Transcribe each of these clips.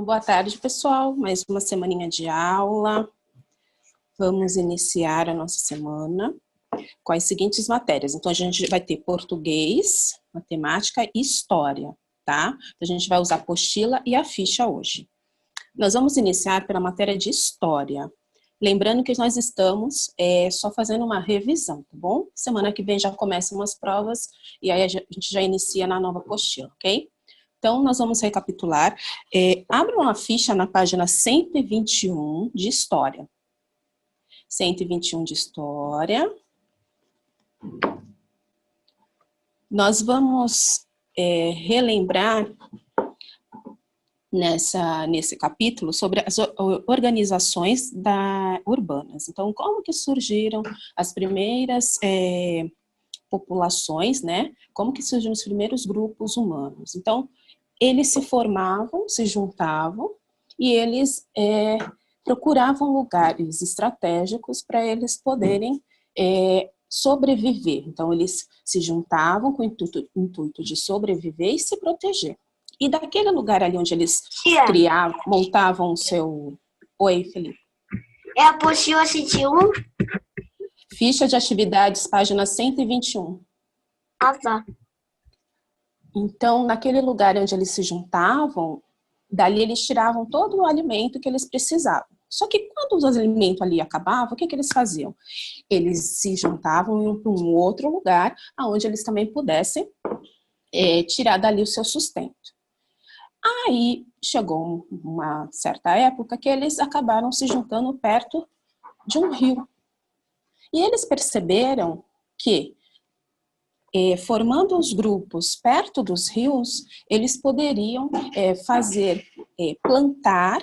boa tarde, pessoal. Mais uma semaninha de aula. Vamos iniciar a nossa semana com as seguintes matérias. Então, a gente vai ter português, matemática e história, tá? A gente vai usar a apostila e a ficha hoje. Nós vamos iniciar pela matéria de história. Lembrando que nós estamos só fazendo uma revisão, tá bom? Semana que vem já começam as provas e aí a gente já inicia na nova apostila, ok? Então, nós vamos recapitular. Abra uma ficha na página 121 de História. 121 de História. Nós vamos relembrar nesse capítulo sobre as organizações urbanas. Então, como que surgiram as primeiras populações, né? Como que surgiram os primeiros grupos humanos. Então, eles se formavam, se juntavam e eles procuravam lugares estratégicos para eles poderem sobreviver. Então, eles se juntavam com o intuito de sobreviver e se proteger. E daquele lugar ali onde eles criavam, montavam o seu... Oi, Felipe. É a apostila 101? Ficha de atividades, página 121. Ah, tá. Então, naquele lugar onde eles se juntavam, dali eles tiravam todo o alimento que eles precisavam. Só que quando os alimentos ali acabavam, o que eles faziam? Eles se juntavam e iam para um outro lugar, onde eles também pudessem tirar dali o seu sustento. Aí chegou uma certa época que eles acabaram se juntando perto de um rio. E eles perceberam que formando os grupos perto dos rios, eles poderiam plantar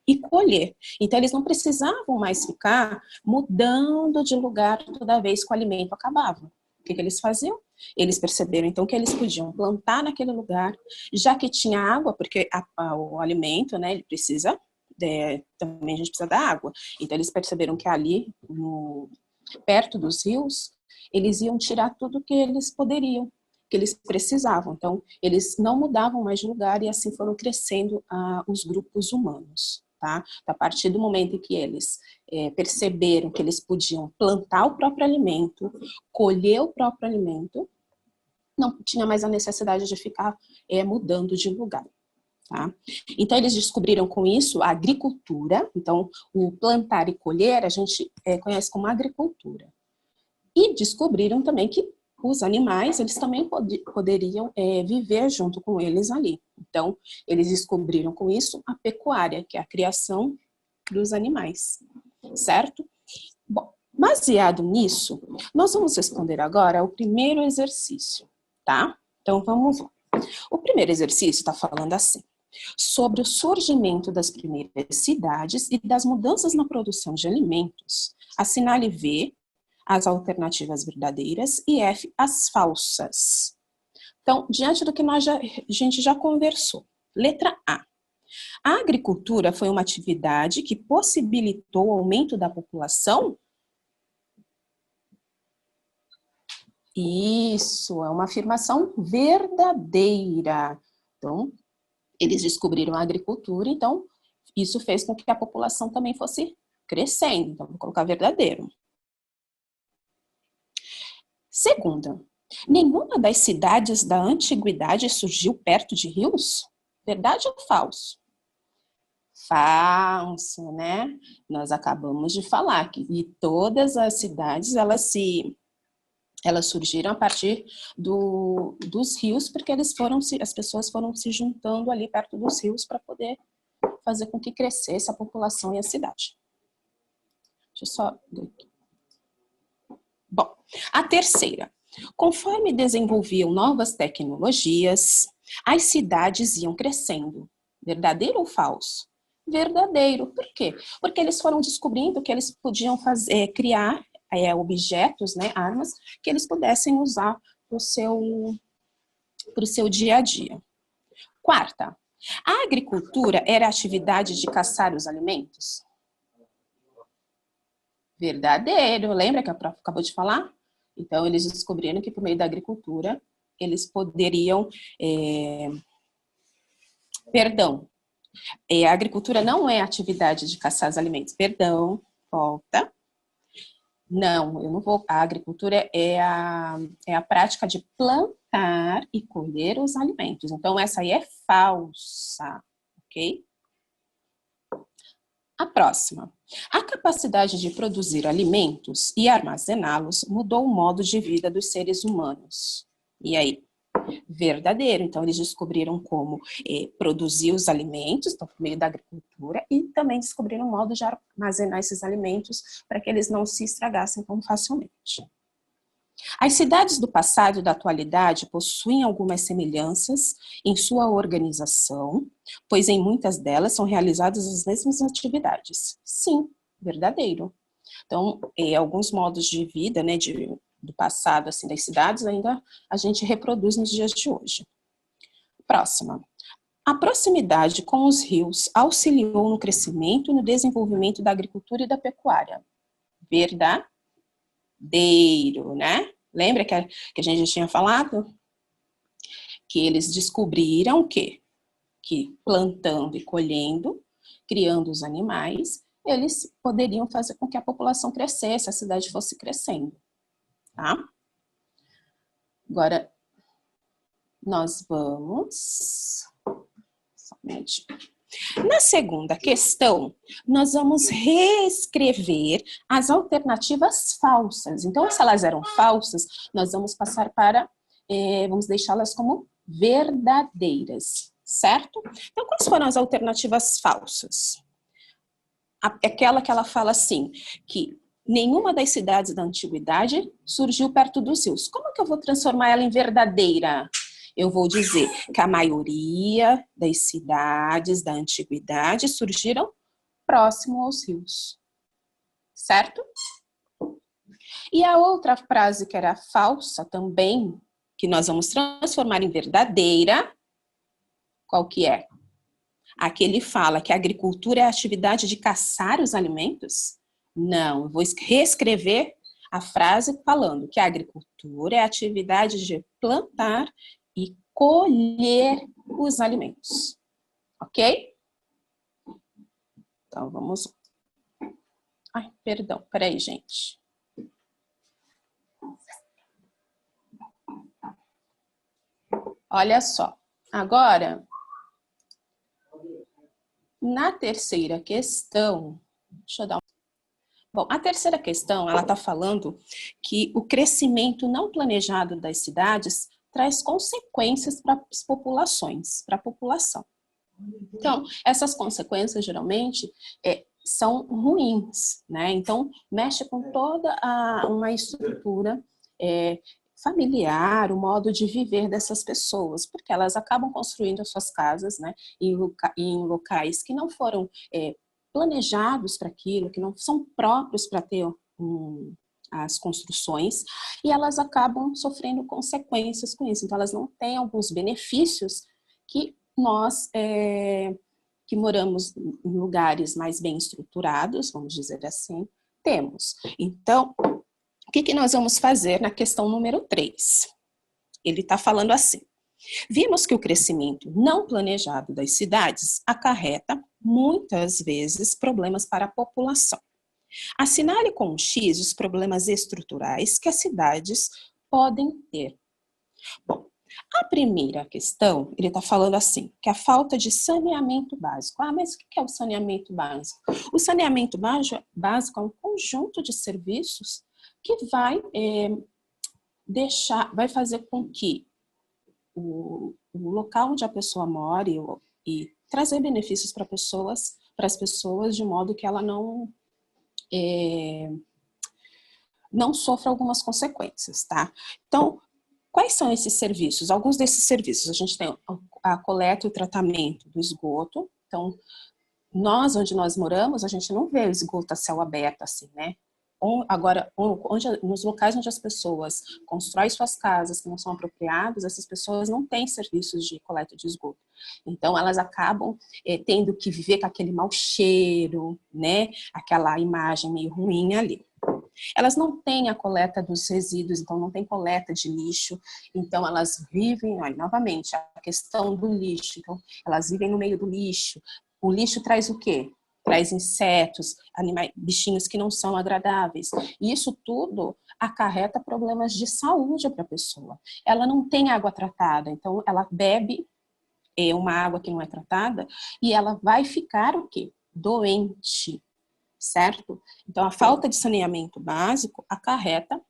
e colher. Então, eles não precisavam mais ficar mudando de lugar toda vez que o alimento acabava. O que eles faziam? Eles perceberam, então, que eles podiam plantar naquele lugar, já que tinha água, porque o alimento, né, ele precisa, também a gente precisa da água. Então, eles perceberam que ali, perto dos rios, eles iam tirar tudo que eles poderiam, que eles precisavam. Então, eles não mudavam mais de lugar e assim foram crescendo os grupos humanos, tá? A partir do momento em que eles perceberam que eles podiam plantar o próprio alimento, colher o próprio alimento, não tinha mais a necessidade de ficar mudando de lugar. Tá? Então, eles descobriram com isso a agricultura. Então, o plantar e colher a gente conhece como agricultura. E descobriram também que os animais, eles também poderiam viver junto com eles ali. Então, eles descobriram com isso a pecuária, que é a criação dos animais, certo? Bom, baseado nisso, nós vamos responder agora o primeiro exercício, tá? Então, vamos lá. O primeiro exercício está falando assim: sobre o surgimento das primeiras cidades e das mudanças na produção de alimentos, assinale V as alternativas verdadeiras e F as falsas. Então, diante do que a gente já conversou. Letra A. A agricultura foi uma atividade que possibilitou o aumento da população? Isso, é uma afirmação verdadeira. Então, eles descobriram a agricultura, então isso fez com que a população também fosse crescendo. Então, vou colocar verdadeiro. Segunda, nenhuma das cidades da antiguidade surgiu perto de rios? Verdade ou falso? Falso, né? Nós acabamos de falar que todas as cidades, elas surgiram a partir dos rios, porque as pessoas foram se juntando ali perto dos rios para poder fazer com que crescesse a população e a cidade. Deixa eu só... Bom, a terceira. Conforme desenvolviam novas tecnologias, as cidades iam crescendo. Verdadeiro ou falso? Verdadeiro. Por quê? Porque eles foram descobrindo que eles podiam criar objetos, né, armas, que eles pudessem usar para o seu dia a dia. Quarta, a agricultura era a atividade de caçar os alimentos? Verdadeiro. Lembra que a prof acabou de falar? Então, eles descobriram que por meio da agricultura, eles poderiam... A agricultura não é atividade de caçar os alimentos. Perdão, volta. Não, eu não vou. A agricultura é a prática de plantar e colher os alimentos. Então, essa aí é falsa, ok? A próxima. A capacidade de produzir alimentos e armazená-los mudou o modo de vida dos seres humanos. E aí? Verdadeiro. Então, eles descobriram como produzir os alimentos, então, por meio da agricultura, e também descobriram um modo de armazenar esses alimentos para que eles não se estragassem tão facilmente. As cidades do passado e da atualidade possuem algumas semelhanças em sua organização, pois em muitas delas são realizadas as mesmas atividades. Sim, verdadeiro. Então, alguns modos de vida, né, do passado, assim, das cidades, ainda a gente reproduz nos dias de hoje. Próxima. A proximidade com os rios auxiliou no crescimento e no desenvolvimento da agricultura e da pecuária. Verdadeiro, né? Lembra que a gente já tinha falado? Que eles descobriram o quê? Que plantando e colhendo, criando os animais, eles poderiam fazer com que a população crescesse, a cidade fosse crescendo. Tá? Agora, nós vamos... Somente. Na segunda questão, nós vamos reescrever as alternativas falsas. Então, se elas eram falsas, nós vamos passar para, vamos deixá-las como verdadeiras, certo? Então, quais foram as alternativas falsas? Aquela que ela fala assim, que nenhuma das cidades da antiguidade surgiu perto dos rios. Como que eu vou transformar ela em verdadeira? Eu vou dizer que a maioria das cidades da antiguidade surgiram próximo aos rios. Certo? E a outra frase que era falsa também, que nós vamos transformar em verdadeira, qual que é? Aqui ele fala que a agricultura é a atividade de caçar os alimentos? Não, eu vou reescrever a frase falando que a agricultura é a atividade de plantar e colher os alimentos. Ok? Então, vamos... Ai, perdão, peraí, gente. Olha só, agora, na terceira questão, deixa eu dar um... Bom, a terceira questão, ela está falando que o crescimento não planejado das cidades traz consequências para as populações, para a população. Então, essas consequências, geralmente, são ruins, né? Então, mexe com toda uma estrutura familiar, o modo de viver dessas pessoas, porque elas acabam construindo as suas casas, né, em locais que não foram planejados para aquilo, que não são próprios para ter as construções, e elas acabam sofrendo consequências com isso. Então, elas não têm alguns benefícios que nós, que moramos em lugares mais bem estruturados, vamos dizer assim, temos. Então, o que nós vamos fazer na questão número 3? Ele está falando assim: vimos que o crescimento não planejado das cidades acarreta, muitas vezes, problemas para a população. Assinale com um X os problemas estruturais que as cidades podem ter. Bom, a primeira questão, ele está falando assim, que a falta de saneamento básico. Ah, mas o que é o saneamento básico? O saneamento básico é um conjunto de serviços que vai vai fazer com que o local onde a pessoa mora e trazer benefícios para as pessoas de modo que ela não sofra algumas consequências, tá? Então, quais são esses serviços? Alguns desses serviços, a gente tem a coleta e o tratamento do esgoto. Então, onde nós moramos, a gente não vê o esgoto a céu aberto assim, né? Agora, nos locais onde as pessoas constroem suas casas que não são apropriados, essas pessoas não têm serviços de coleta de esgoto. Então, elas acabam tendo que viver com aquele mau cheiro, né? Aquela imagem meio ruim ali. Elas não têm a coleta dos resíduos, então não tem coleta de lixo, então elas vivem, olha, novamente, a questão do lixo, então elas vivem no meio do lixo. O lixo traz o quê? Traz insetos, animais, bichinhos que não são agradáveis. E isso tudo acarreta problemas de saúde para a pessoa. Ela não tem água tratada, então ela bebe uma água que não é tratada e ela vai ficar o quê? Doente, certo? Então a falta de saneamento básico acarreta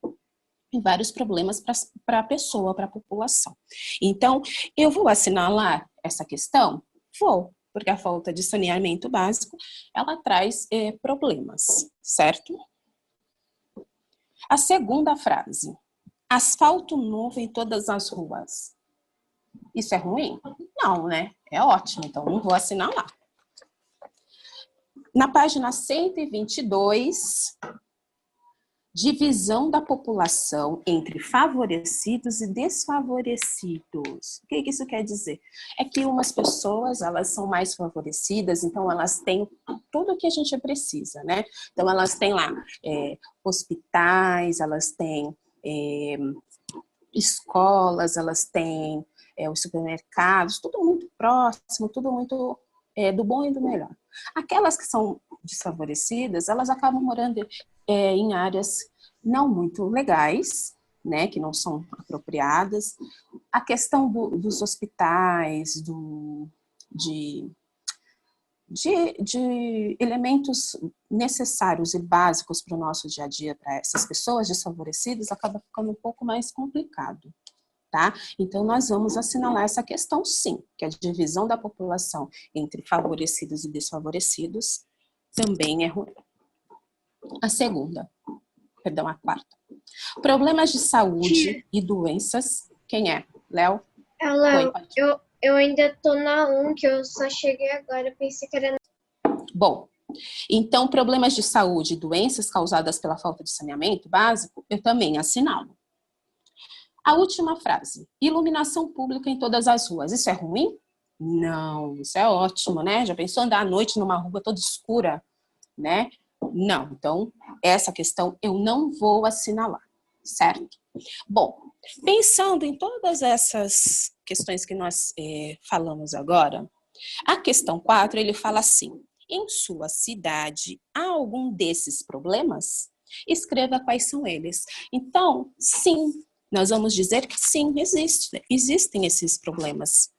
vários problemas para a pessoa, para a população. Então, eu vou assinalar essa questão? Vou, porque a falta de saneamento básico, ela traz problemas, certo? A segunda frase, asfalto novo em todas as ruas. Isso é ruim? Não, né? É ótimo, então não vou assinalar. Na página 122, divisão da população entre favorecidos e desfavorecidos. O que isso quer dizer? É que umas pessoas, elas são mais favorecidas, então elas têm tudo o que a gente precisa, né? Então elas têm lá hospitais, elas têm escolas, elas têm os supermercados, tudo muito próximo, tudo muito do bom e do melhor. Aquelas que são desfavorecidas, elas acabam morando em áreas não muito legais, né, que não são apropriadas. A questão dos hospitais, de elementos necessários e básicos para o nosso dia a dia, para essas pessoas desfavorecidas, acaba ficando um pouco mais complicado. Tá? Então, nós vamos assinalar essa questão, sim, que a divisão da população entre favorecidos e desfavorecidos também é ruim. A quarta. Problemas de saúde e doenças. Quem é? Léo? Léo, eu ainda tô na 1, que eu só cheguei agora, pensei que era... Bom, então, problemas de saúde e doenças causadas pela falta de saneamento básico, eu também assinalo. A última frase, iluminação pública em todas as ruas. Isso é ruim? Não, isso é ótimo, né? Já pensou andar à noite numa rua toda escura, né? Não, então essa questão eu não vou assinalar, certo? Bom, pensando em todas essas questões que nós falamos agora, a questão 4, ele fala assim, em sua cidade há algum desses problemas? Escreva quais são eles. Então, sim, nós vamos dizer que sim, existem esses problemas,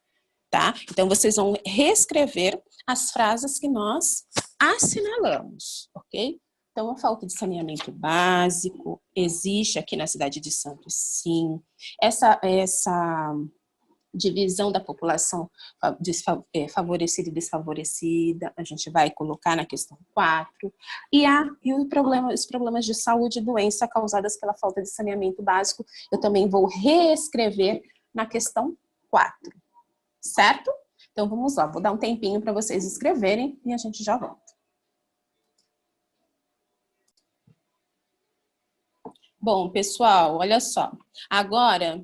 tá? Então, vocês vão reescrever as frases que nós assinalamos, ok? Então, a falta de saneamento básico existe aqui na cidade de Santos, sim. Essa divisão da população favorecida e desfavorecida, a gente vai colocar na questão 4. E os problemas de saúde e doença causadas pela falta de saneamento básico, eu também vou reescrever na questão 4. Certo? Então, vamos lá. Vou dar um tempinho para vocês escreverem e a gente já volta. Bom, pessoal, olha só. Agora,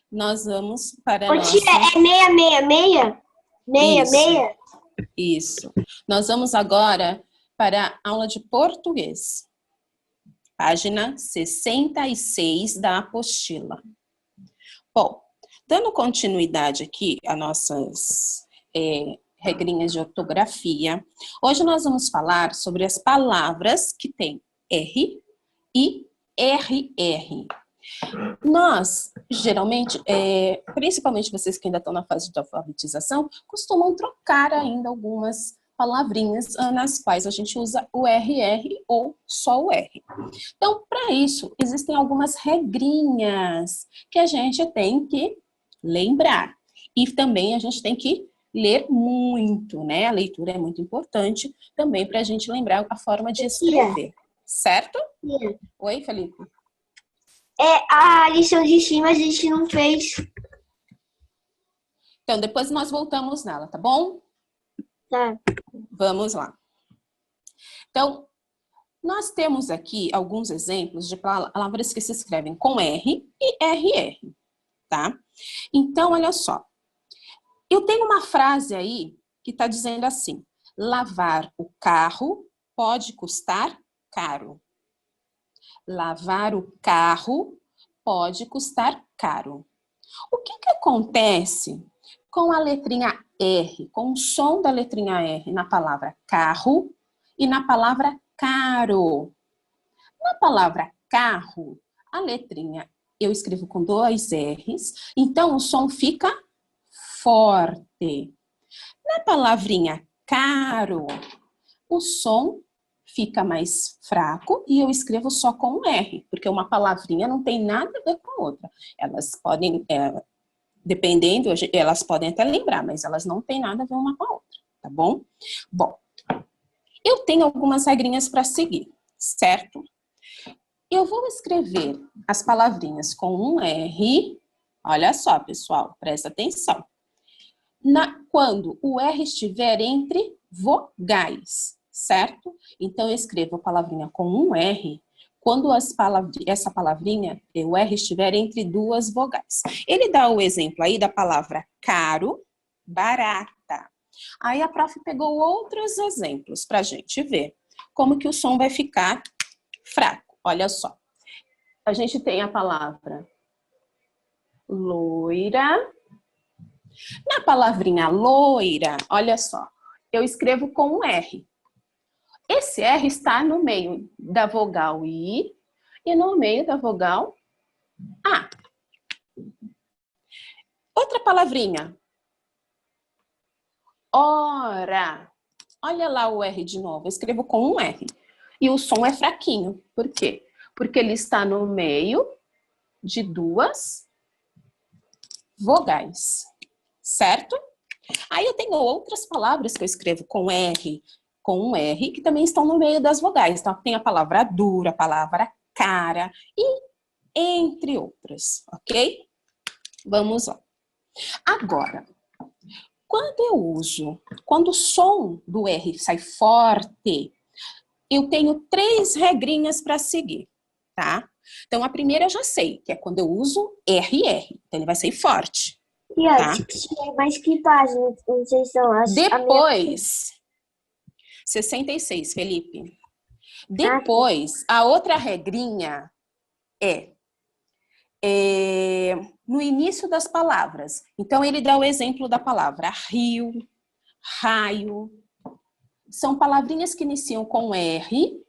nós vamos para a nossa... É 666? 66? Isso. Nós vamos agora para a aula de português. Página 66 da apostila. Bom, dando continuidade aqui a nossas regrinhas de ortografia, hoje nós vamos falar sobre as palavras que têm R e RR. Nós, geralmente, principalmente vocês que ainda estão na fase de alfabetização, costumam trocar ainda algumas palavrinhas nas quais a gente usa o RR ou só o R. Então, para isso, existem algumas regrinhas que a gente tem que lembrar. E também a gente tem que ler muito, né? A leitura é muito importante também para a gente lembrar a forma de escrever, certo? Oi, Felipe? A lição de cima a gente não fez. Então, depois nós voltamos nela, tá bom? Tá. Vamos lá. Então, nós temos aqui alguns exemplos de palavras que se escrevem com R e RR, tá? Então, olha só. Eu tenho uma frase aí que está dizendo assim, lavar o carro pode custar caro. Lavar o carro pode custar caro. O que acontece com a letrinha R, com o som da letrinha R na palavra carro e na palavra caro? Na palavra carro, a letrinha eu escrevo com 2 R's, então o som fica forte. Na palavrinha caro, o som fica mais fraco e eu escrevo só com um R, porque uma palavrinha não tem nada a ver com a outra. Elas podem, dependendo, elas podem até lembrar, mas elas não têm nada a ver uma com a outra, tá bom? Bom, eu tenho algumas regrinhas para seguir, certo? Eu vou escrever as palavrinhas com um R, olha só, pessoal, presta atenção. Quando o R estiver entre vogais, certo? Então, eu escrevo a palavrinha com um R, quando essa palavrinha, o R estiver entre 2 vogais. Ele dá o exemplo aí da palavra caro, barata. Aí a prof pegou outros exemplos para a gente ver como que o som vai ficar fraco. Olha só. A gente tem a palavra loira. Na palavrinha loira, olha só, eu escrevo com um R. Esse R está no meio da vogal I e no meio da vogal A. Outra palavrinha. Hora. Olha lá o R de novo, eu escrevo com um R. E o som é fraquinho. Por quê? Porque ele está no meio de 2 vogais. Certo? Aí eu tenho outras palavras que eu escrevo com um R, que também estão no meio das vogais. Então, tem a palavra dura, a palavra cara, e entre outras, ok? Vamos lá. Agora, quando o som do R sai forte, eu tenho 3 regrinhas para seguir, tá? Então, a primeira eu já sei, que é quando eu uso RR, então ele vai sair forte. E tá? mas que página vocês são? Depois, 66, Felipe. Depois, a outra regrinha é no início das palavras. Então, ele dá o exemplo da palavra rio, raio. São palavrinhas que iniciam com R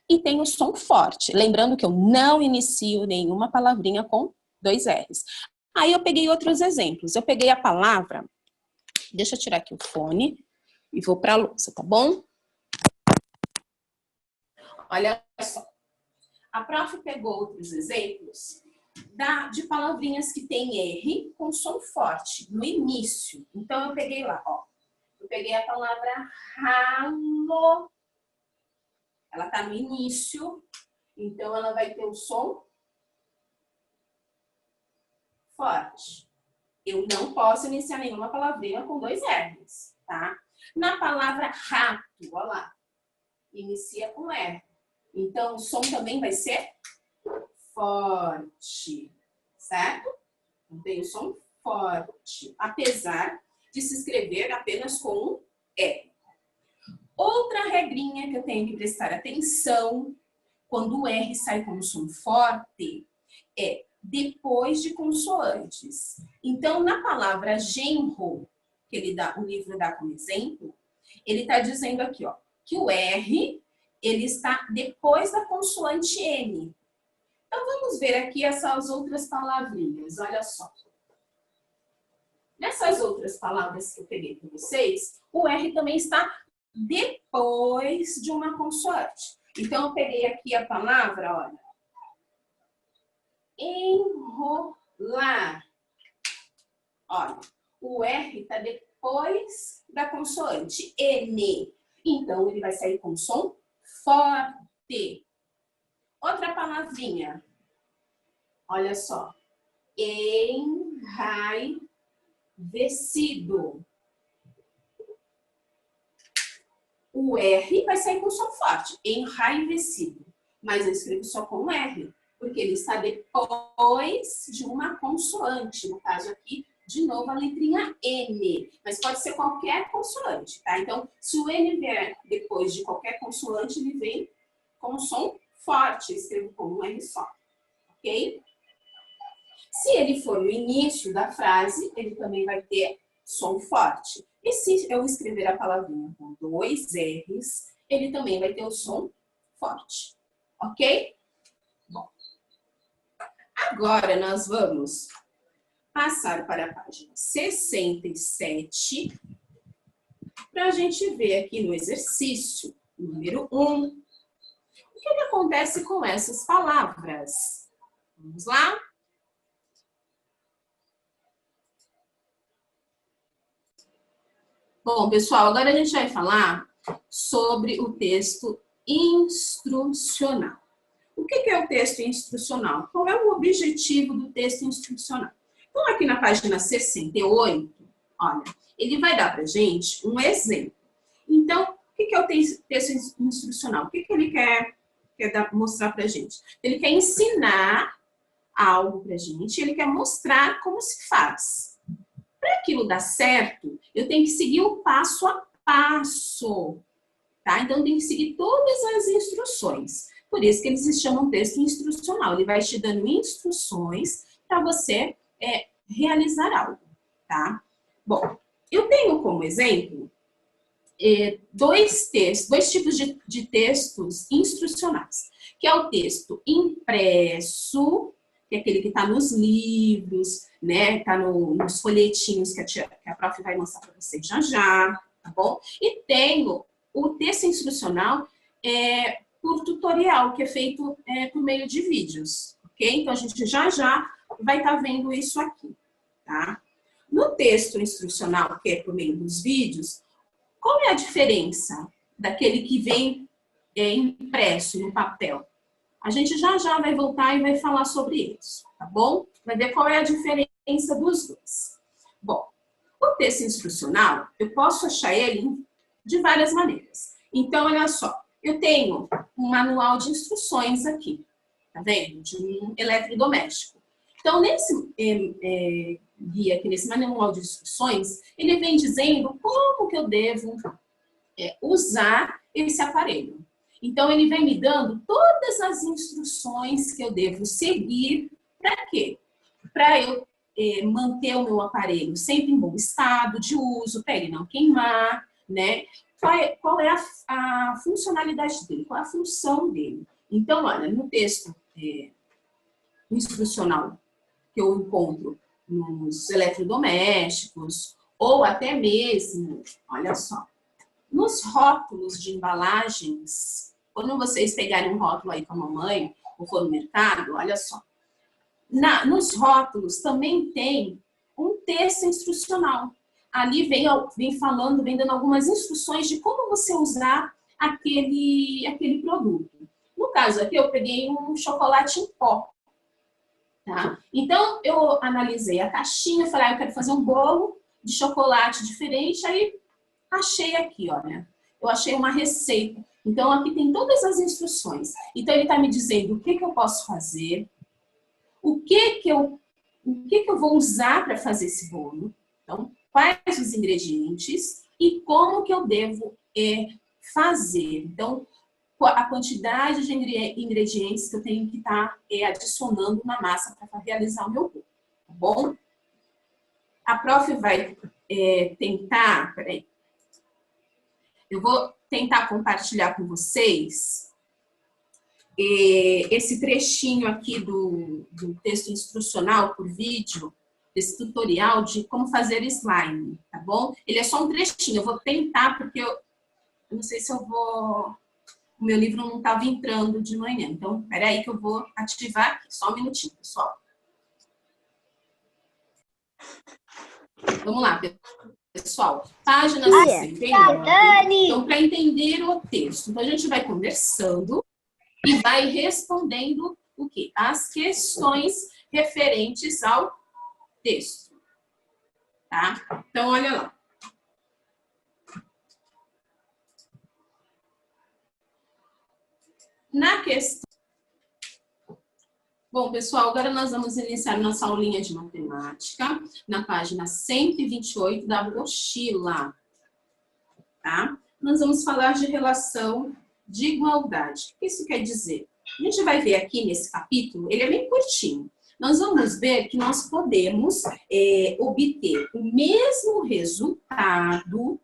e tem o som forte. Lembrando que eu não inicio nenhuma palavrinha com 2 R's. Aí eu peguei outros exemplos. Eu peguei a palavra, deixa eu tirar aqui o fone e vou para a louça, tá bom? Olha só. A prof pegou outros exemplos de palavrinhas que tem R com som forte no início. Então eu peguei lá, ó. Eu peguei a palavra ralo. Ela tá no início, então ela vai ter o som forte. Eu não posso iniciar nenhuma palavrinha com 2 R's, tá? Na palavra rato, olha lá, inicia com R. Então, o som também vai ser forte, certo? Então, tem o som forte, apesar de se escrever apenas com um R. Outra regrinha que eu tenho que prestar atenção quando o R sai com um som forte é depois de consoantes. Então, na palavra genro, que o livro dá como exemplo, ele está dizendo aqui, ó, que o R, ele está depois da consoante N. Então, vamos ver aqui essas outras palavrinhas, olha só. Nessas outras palavras que eu peguei com vocês, o R também está depois de uma consoante. Então, eu peguei aqui a palavra, olha, enrolar. Olha, o R está depois da consoante N. Então, ele vai sair com som forte. Outra palavrinha. Olha só. Enraivecido. O R vai sair com som forte. Enraivecido. Mas eu escrevo só com R. Porque ele está depois de uma consoante. No caso aqui, de novo, a letrinha N. Mas pode ser qualquer consoante, tá? Então, se o N vier depois de qualquer consoante, ele vem com som forte, eu escrevo com um R só, ok? Se ele for no início da frase, ele também vai ter som forte. E se eu escrever a palavrinha com 2 R's, ele também vai ter o som forte, ok? Bom, agora nós vamos passar para a página 67, para a gente ver aqui no exercício número 1, o que acontece com essas palavras. Vamos lá? Bom, pessoal, agora a gente vai falar sobre o texto instrucional. O que é o texto instrucional? Qual é o objetivo do texto instrucional? Então, aqui na página 68, olha, ele vai dar para a gente um exemplo. Então, o que é o texto instrucional? O que ele quer mostrar para a gente? Ele quer ensinar algo para a gente, ele quer mostrar como se faz. Para aquilo dar certo, eu tenho que seguir o passo a passo, tá? Então, eu tenho que seguir todas as instruções. Por isso que eles se chamam texto instrucional. Ele vai te dando instruções para você realizar algo, tá? Bom, eu tenho como exemplo dois tipos de textos instrucionais, que é o texto impresso, que é aquele que está nos livros, né? Está nos folhetinhos que a prof vai mostrar para vocês já, tá bom? E tenho o texto instrucional por tutorial, que é feito por meio de vídeos, ok? Então, a gente já vai estar vendo isso aqui, tá? No texto instrucional, que é por meio dos vídeos, qual é a diferença daquele que vem impresso no papel? A gente já vai voltar e vai falar sobre isso, tá bom? Vai ver qual é a diferença dos dois. Bom, o texto instrucional, eu posso achar ele de várias maneiras. Então, olha só, eu tenho um manual de instruções aqui, tá vendo? De um eletrodoméstico. Então, nesse guia aqui, nesse manual de instruções, ele vem dizendo como que eu devo usar esse aparelho. Então, ele vem me dando todas as instruções que eu devo seguir. Para quê? Para eu manter o meu aparelho sempre em bom estado de uso, para ele não queimar, né? Qual é a funcionalidade dele? Qual é a função dele? Então, olha, no texto instrucional que eu encontro nos eletrodomésticos, ou até mesmo, olha só, nos rótulos de embalagens, quando vocês pegarem um rótulo aí com a mamãe, ou for no mercado, olha só, nos rótulos também tem um texto instrucional. Ali vem dando algumas instruções de como você usar aquele produto. No caso aqui, eu peguei um chocolate em pó. Tá? Então, eu analisei a caixinha, falei, eu quero fazer um bolo de chocolate diferente, aí achei aqui, olha, eu achei uma receita. Então, aqui tem todas as instruções. Então, ele está me dizendo o que eu posso fazer, o que eu vou usar para fazer esse bolo, então, quais os ingredientes e como que eu devo fazer. Então, a quantidade de ingredientes que eu tenho que estar adicionando na massa para realizar o meu bolo, tá bom? A prof vai tentar, peraí, eu vou tentar compartilhar com vocês esse trechinho aqui do texto instrucional por vídeo, esse tutorial de como fazer slime, tá bom? Ele é só um trechinho, eu vou tentar, porque eu não sei se eu vou... O meu livro não estava entrando de manhã, então, peraí que eu vou ativar aqui, só um minutinho, pessoal. Vamos lá, pessoal. Página 69. Então, para entender o texto, então a gente vai conversando e vai respondendo o quê? As questões referentes ao texto. Tá? Então, olha lá. Na questão... Bom, pessoal, agora nós vamos iniciar nossa aulinha de matemática na página 128 da mochila, tá? Nós vamos falar de relação de igualdade. O que isso quer dizer? A gente vai ver aqui nesse capítulo, ele é bem curtinho. Nós vamos ver que nós podemos obter o mesmo resultado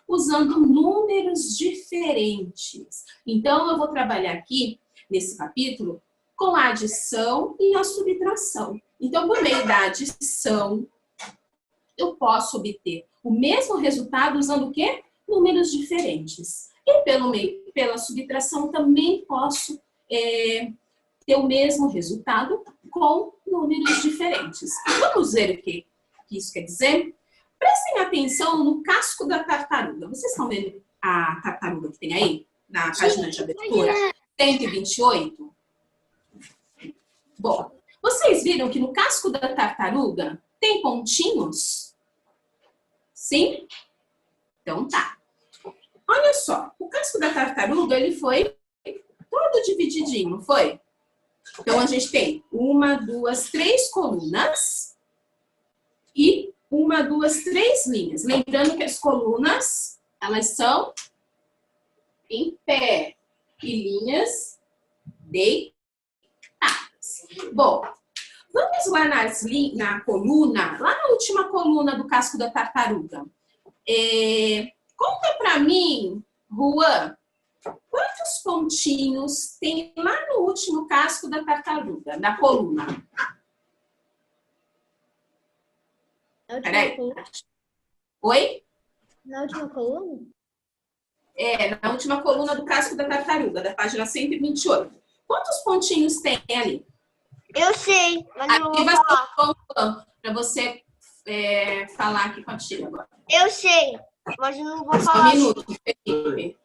usando números diferentes. Então, eu vou trabalhar aqui, nesse capítulo, com a adição e a subtração. Então, por meio da adição, eu posso obter o mesmo resultado usando o quê? Números diferentes. E pela subtração, também posso ter o mesmo resultado com números diferentes. Vamos ver o que isso quer dizer? Prestem atenção no casco da tartaruga. Vocês estão vendo a tartaruga que tem aí? Na página de abertura? 128? Bom, vocês viram que no casco da tartaruga tem pontinhos? Sim? Então tá. Olha só, o casco da tartaruga, ele foi todo divididinho, não foi? Então, a gente tem 1, 2, 3 colunas e 1, 2, 3 linhas. Lembrando que as colunas, elas são em pé e linhas deitadas. Bom, vamos lá na coluna, lá na última coluna do casco da tartaruga. Conta pra mim, Juan, quantos pontinhos tem lá no último casco da tartaruga, da coluna? Peraí. Oi? Na última coluna? Na última coluna do casco da tartaruga, da página 128. Quantos pontinhos tem ali? Eu sei, mas eu não vou Ativa falar. para você falar aqui com a tia agora. Eu sei, mas eu não vou Só falar. um minuto, Felipe.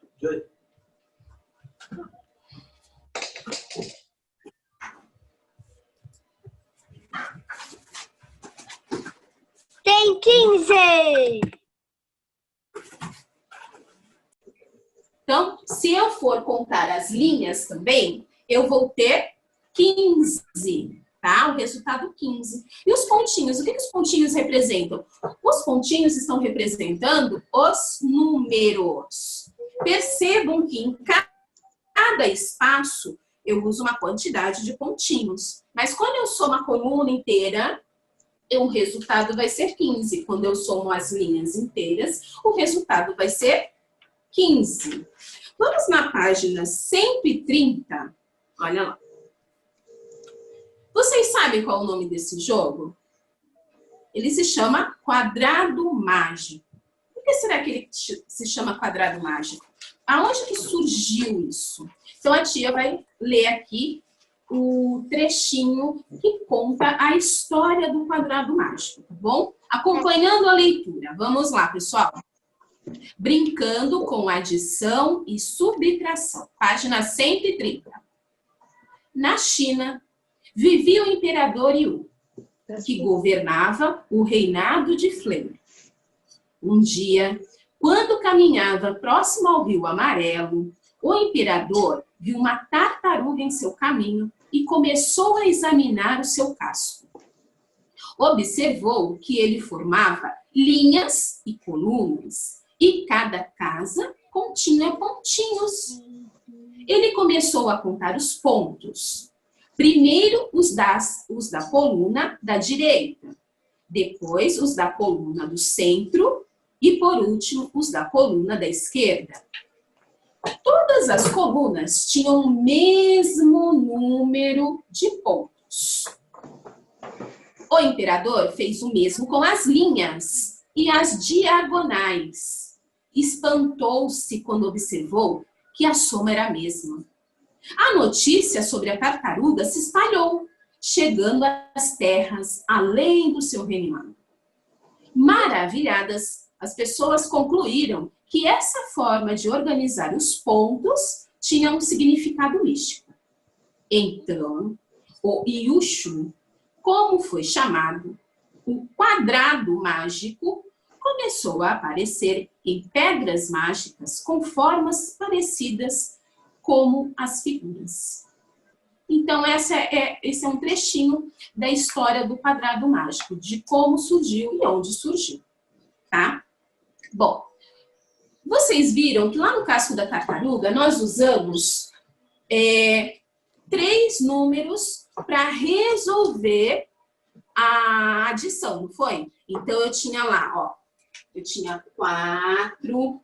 Tem 15! Então, se eu for contar as linhas também, eu vou ter 15, tá? O resultado 15. E os pontinhos, o que os pontinhos representam? Os pontinhos estão representando os números. Percebam que em cada espaço eu uso uma quantidade de pontinhos. Mas quando eu somo a coluna inteira, o resultado vai ser 15. Quando eu somo as linhas inteiras, o resultado vai ser 15. Vamos na página 130. Olha lá. Vocês sabem qual é o nome desse jogo? Ele se chama Quadrado Mágico. Por que será que ele se chama Quadrado Mágico? Aonde que surgiu isso? Então, a tia vai ler aqui o trechinho que conta a história do quadrado mágico, tá bom? Acompanhando a leitura. Vamos lá, pessoal. Brincando com adição e subtração. Página 130. Na China, vivia o imperador Yu, que governava o reinado de Flen. Um dia, quando caminhava próximo ao Rio Amarelo, o imperador viu uma tartaruga em seu caminho e começou a examinar o seu casco. Observou que ele formava linhas e colunas, e cada casa continha pontinhos. Ele começou a contar os pontos. Primeiro os da coluna da direita, depois os da coluna do centro e, por último, os da coluna da esquerda. Todas as colunas tinham o mesmo número de pontos. O imperador fez o mesmo com as linhas e as diagonais. Espantou-se quando observou que a soma era a mesma. A notícia sobre a tartaruga se espalhou, chegando às terras além do seu reinado. Maravilhadas, as pessoas concluíram que essa forma de organizar os pontos tinha um significado místico. Então, o Yushu, como foi chamado, o quadrado mágico, começou a aparecer em pedras mágicas com formas parecidas como as figuras. Então, esse é um trechinho da história do quadrado mágico, de como surgiu e onde surgiu, tá? Bom, vocês viram que lá no casco da tartaruga nós usamos 3 números para resolver a adição, não foi? Então, eu tinha lá, ó, eu tinha 4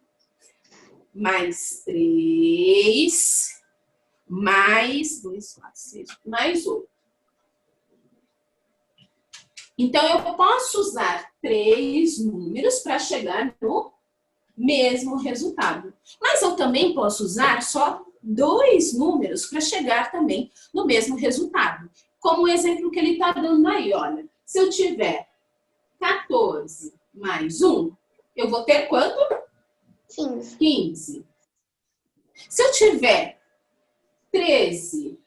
mais 3 mais 2, 4, 6, mais 8. Então, eu posso usar 3 números para chegar no mesmo resultado. Mas eu também posso usar só 2 números para chegar também no mesmo resultado. Como o exemplo que ele está dando aí, olha. Se eu tiver 14 mais 1, eu vou ter quanto? 15. Se eu tiver 13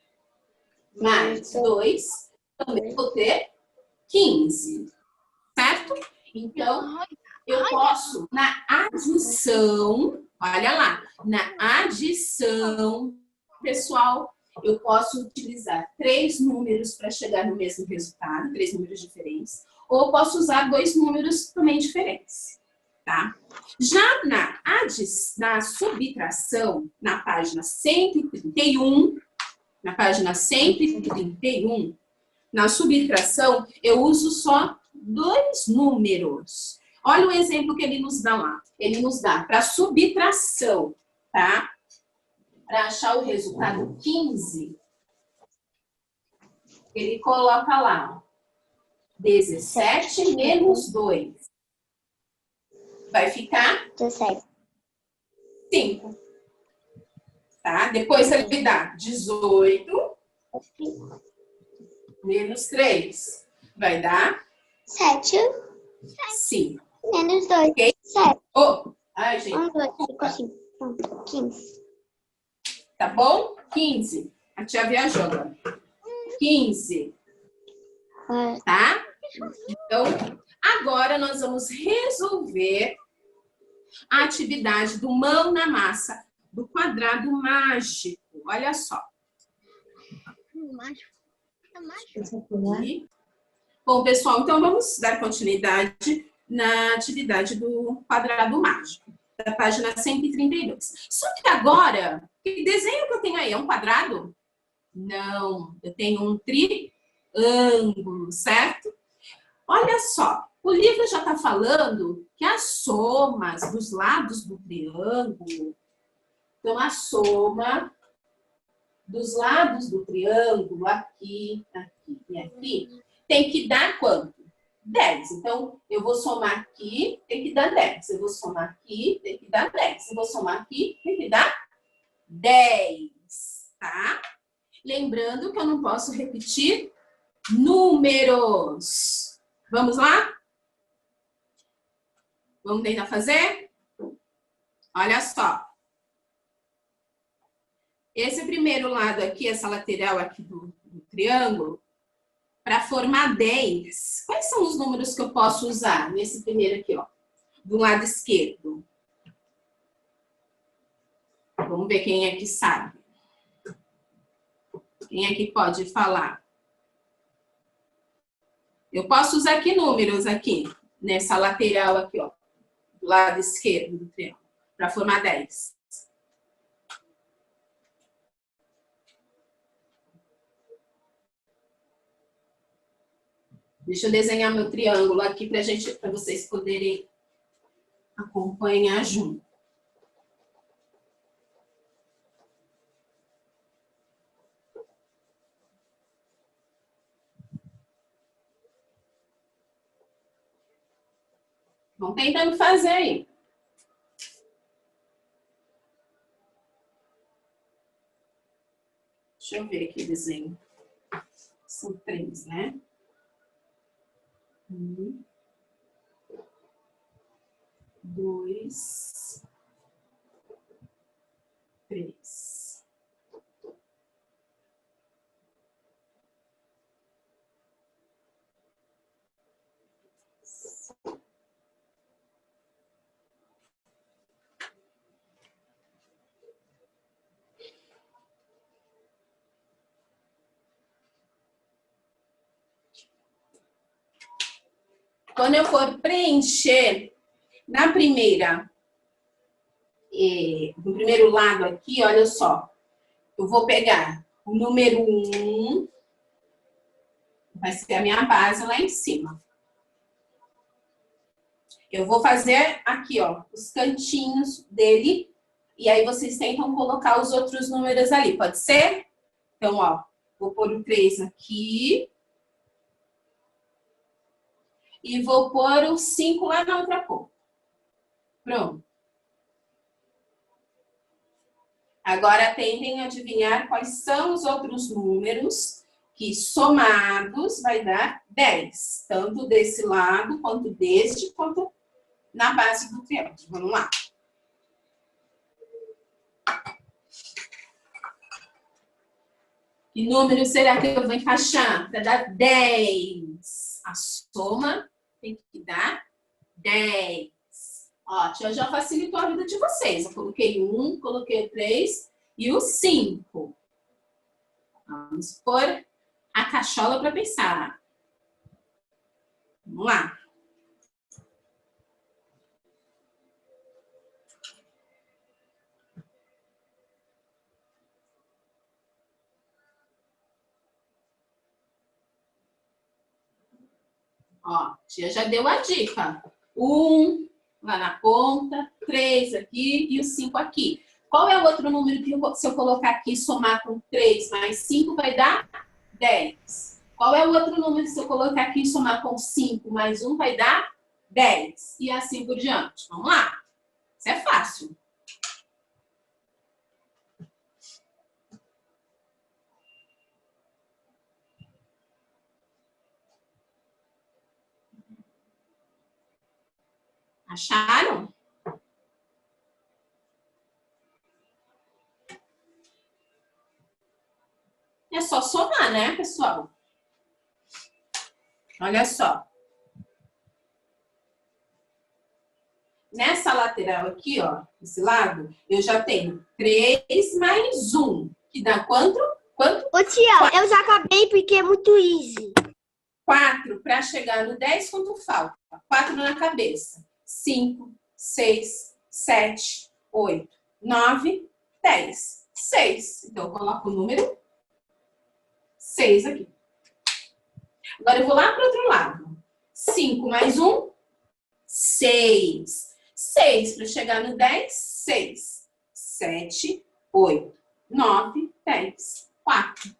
mais 2, também vou ter 15. Certo? Então, eu posso, na adição, olha lá, na adição, pessoal, eu posso utilizar 3 números para chegar no mesmo resultado, 3 números diferentes, ou eu posso usar 2 números também diferentes, tá? Já na subtração, na página 131, na subtração, eu uso só 2 números. Olha o exemplo que ele nos dá lá. Ele nos dá para subtração, tá? Para achar o resultado 15, ele coloca lá, ó, 17 menos 2. Vai ficar 5. Tá? Depois ele dá 18 menos 3. Vai dar 7 5. menos 2. Ok? 7. Oh, ai, gente. 1, 2, 5, 15. Tá bom? 15. A tia viajou agora. 15. Tá? Então, agora nós vamos resolver a atividade do mão na massa do quadrado mágico. Olha só. Bom, pessoal, então vamos dar continuidade na atividade do quadrado mágico, da página 132. Só que agora, que desenho que eu tenho aí? É um quadrado? Não, eu tenho um triângulo, certo? Olha só, o livro já está falando que as somas dos lados do triângulo, então a soma dos lados do triângulo, aqui, aqui e aqui, tem que dar quanto? 10. Então, eu vou somar aqui, tem que dar 10. Eu vou somar aqui, tem que dar 10. Eu vou somar aqui, tem que dar 10, tá? Lembrando que eu não posso repetir números. Vamos lá? Vamos tentar fazer? Olha só. Esse primeiro lado aqui, essa lateral aqui do triângulo, para formar 10, quais são os números que eu posso usar nesse primeiro aqui, ó, do lado esquerdo? Vamos ver quem é que sabe. Quem é que pode falar? Eu posso usar que números aqui, nessa lateral aqui, ó, do lado esquerdo do triângulo, para formar 10? Deixa eu desenhar meu triângulo aqui para vocês poderem acompanhar junto. Vão tentando fazer aí. Deixa eu ver aqui o desenho. São 3, né? 1, 2, 3. Quando eu for preencher na primeira, no primeiro lado aqui, olha só, eu vou pegar O número 1 vai ser a minha base lá em cima. Eu vou fazer aqui, ó, os cantinhos dele. E aí vocês tentam colocar os outros números ali, pode ser? Então, ó, vou pôr o 3 aqui. E vou pôr o 5 lá na outra ponta. Pronto. Agora tentem adivinhar quais são os outros números que somados vai dar 10. Tanto desse lado, quanto deste, quanto na base do triângulo. Vamos lá. Que número será que eu vou encaixar para dar 10? A soma tem que dar 10. Ó, a tia já facilitou a vida de vocês. Eu coloquei 1, coloquei o 3 e o 5. Vamos pôr a cachola para pensar. Vamos lá. Ó, tia já deu a dica. 1 lá na ponta, 3 aqui e o 5 aqui. Qual é o outro número que se eu colocar aqui e somar com 3 mais 5 vai dar 10? Qual é o outro número que se eu colocar aqui e somar com 5 mais 1 vai dar 10? E assim por diante. Vamos lá. Isso é fácil. Acharam? É só somar, né, pessoal? Olha só. Nessa lateral aqui, ó, desse lado, eu já tenho 3 mais 1, que dá quanto? Quanto? Ô tia, 4. Eu já acabei porque é muito easy. 4 para chegar no 10, quanto falta? 4 na cabeça. 5, 6, 7, 8, 9, 10. 6. Então, eu coloco o número 6 aqui. Agora, eu vou lá para o outro lado. 5 mais 1, 6. 6 para chegar no 10, 6. 7, 8, 9, 10. 4.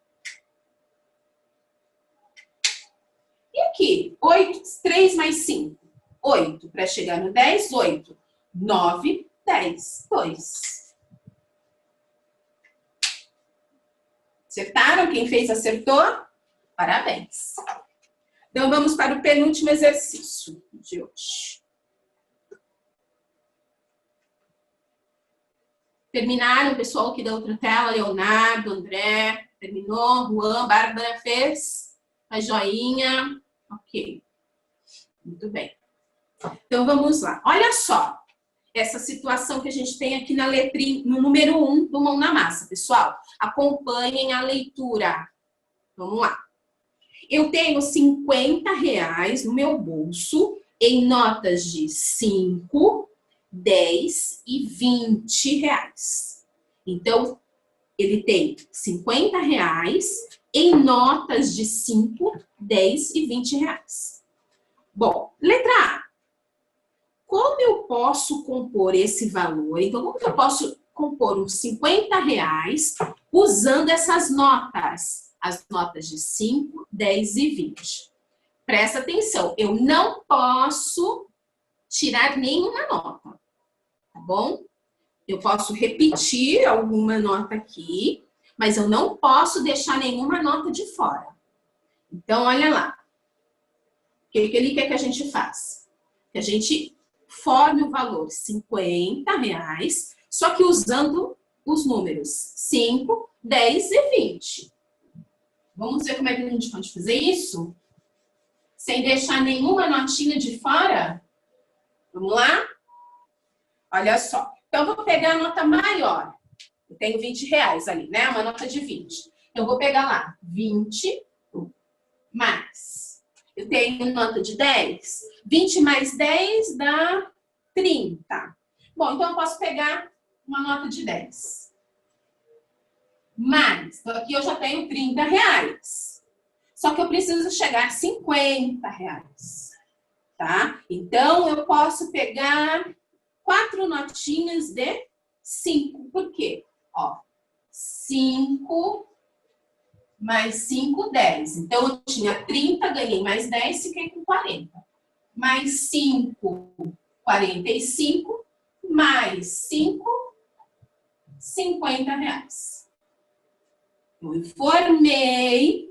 E aqui, 8, 3 mais 5. 8 para chegar no 10, 8. 9, 10, 2. Acertaram? Quem fez acertou? Parabéns. Então, vamos para o penúltimo exercício de hoje. Terminaram, pessoal aqui da outra tela? Leonardo, André, terminou? Juan, Bárbara fez? A joinha? Ok. Muito bem. Então, vamos lá. Olha só essa situação que a gente tem aqui na letrinha, no número 1 do Mão na Massa, pessoal. Acompanhem a leitura. Vamos lá. Eu tenho R$50 no meu bolso em notas de 5, 10 e 20 reais. Então, ele tem R$50 em notas de 5, 10 e 20 reais. Bom, letra A. Como eu posso compor esse valor? Então, como que eu posso compor uns R$50 usando essas notas? As notas de 5, 10 e 20. Presta atenção, eu não posso tirar nenhuma nota, tá bom? Eu posso repetir alguma nota aqui, mas eu não posso deixar nenhuma nota de fora. Então, olha lá. O que ele quer que a gente faça? Que a gente forme o valor R$50, só que usando os números 5, 10 e 20. Vamos ver como é que a gente pode fazer isso? Sem deixar nenhuma notinha de fora? Vamos lá? Olha só. Então, eu vou pegar a nota maior. Eu tenho R$20 ali, né? Uma nota de 20. Então, eu vou pegar lá 20 mais. Eu tenho nota de 10. 20 mais 10 dá 30. Bom, então eu posso pegar uma nota de 10. mais. Então, aqui eu já tenho R$30. Só que eu preciso chegar a R$50, tá? Então, eu posso pegar 4 notinhas de 5. Por quê? Ó, 5 mais 5, 10. Então, eu tinha 30, ganhei mais 10, fiquei com 40. Mais 5, 45. Mais 5, R$50. Eu formei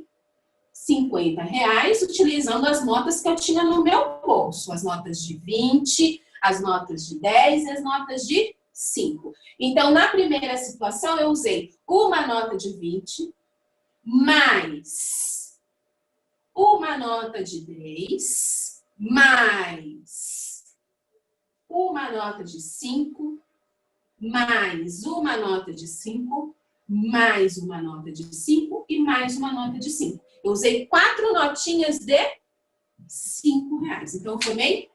R$50 utilizando as notas que eu tinha no meu bolso. As notas de 20, as notas de 10 e as notas de 5. Então, na primeira situação, eu usei uma nota de 20 mais uma nota de 10 mais uma nota de 5 mais uma nota de 5 mais uma nota de 5 e mais uma nota de 5. Eu usei 4 notinhas de R$5. Então, eu formei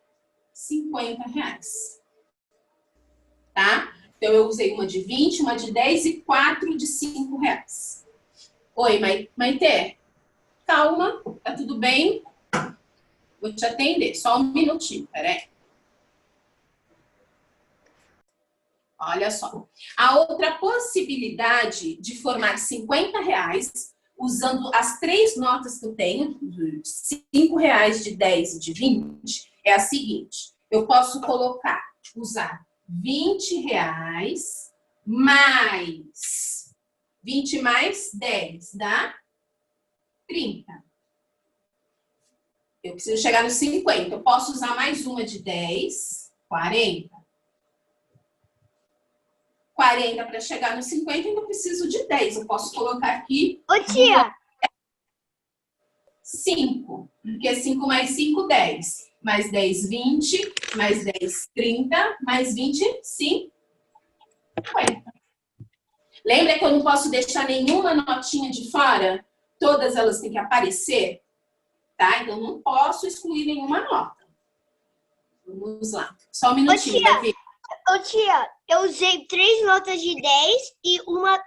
R$50. Tá? Então, eu usei uma de 20, uma de 10 e 4 de R$5. Oi, Maitê. Calma, tá tudo bem? Vou te atender, só um minutinho, peraí. Olha só. A outra possibilidade de formar R$50 usando as 3 notas que eu tenho, de R$5, de 10 e de 20, é a seguinte. Eu posso usar R$20 mais 20 mais 10 dá 30. Eu preciso chegar nos 50. Eu posso usar mais uma de 10, 40. 40 para chegar nos 50, então eu preciso de 10. Eu posso colocar aqui... Ô, tia! 5. Porque 5 mais 5, 10. Mais 10, 20. Mais 10, 30. Mais 20, 50. Lembra que eu não posso deixar nenhuma notinha de fora? Todas elas têm que aparecer, tá? Então, não posso excluir nenhuma nota. Vamos lá. Só um minutinho, Davi. Ô, tia, eu usei 3 notas de 10 e uma